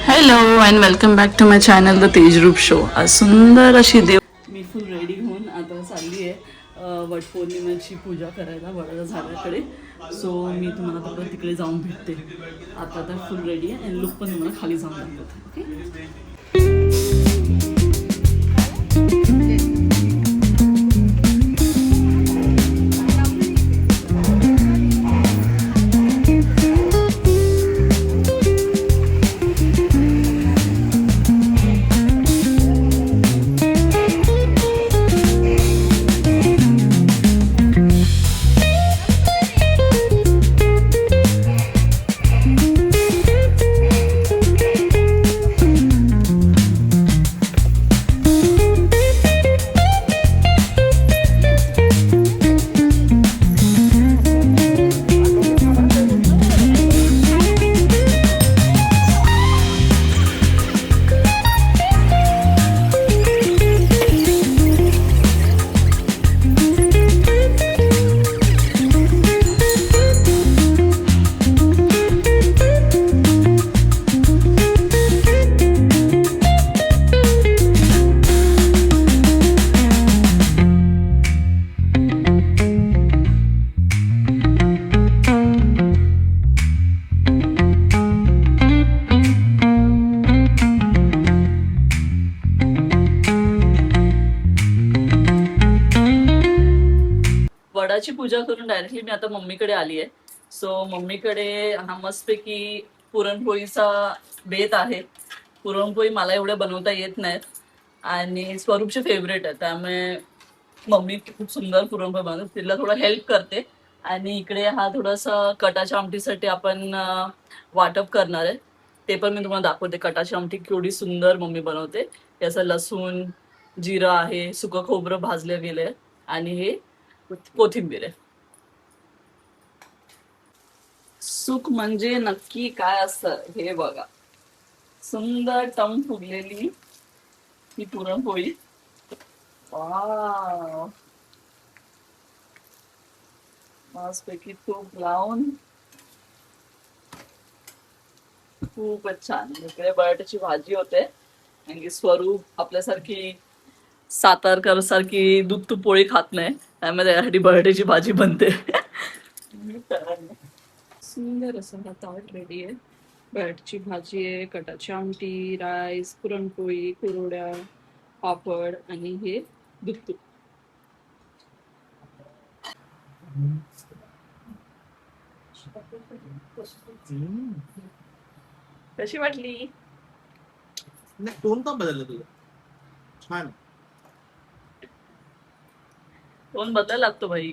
Hello and welcome back to my channel the Tejroop show. आज सुंदर अशी देव मी फुल रेडी होऊन आता चालली आहे वटपौर्णिमेची पूजा करायला वडाच्या झाडाकडे. सो मी तुम्हाला थोडं तिकडे जाऊन भेटते. आता तर फुल रेडी आहे आणि लुक पण तुम्हाला खाली जाऊन दाखवते. ओके. वडाची पूजा करून डायरेक्टली मी आता मम्मीकडे आली आहे. सो मम्मीकडे हा मस्तपैकी पुरणपोळीचा बेत आहे. पुरणपोळी मला एवढ्या बनवता येत नाहीत आणि स्वरूपचे फेवरेट आहे, त्यामुळे मम्मी खूप सुंदर पुरणपोळी बनवते. तिला थोडं हेल्प करते. आणि इकडे हा थोडासा कटाच्या आमटीसाठी आपण वाटप करणार आहे. ते पण मी तुम्हाला दाखवते. कटाची आमटी केवढी सुंदर मम्मी बनवते. याचं लसूण जिरं आहे, सुकं खोबरं भाजले गेले आणि हे कोथिंबीर आहे. सुख म्हणजे नक्की काय असतं हे बघा. सुंदर टम फुगलेली ही पुरणपोळी. वाव, मस्तपैकी तूप लावून खूपच छान. इकडे बटाट्याची भाजी होते आणि स्वरूप आपल्यासारखी सातारकर सारखी दूध तूप पोळी खात नाही, त्यामुळे त्यासाठी बटाट्याची भाजी बनते. सुंदर असं हा ताट रेडी आहे. बटाट्याची भाजी आहे, कटाची आमटी, राईस, पुरणपोळी, कुरवड्या, पापड आणि हे दूध तूप. कशी वाटली? नाही, टोन का बदललं तुझं? छान. टोन बदलायला लागतो भाई.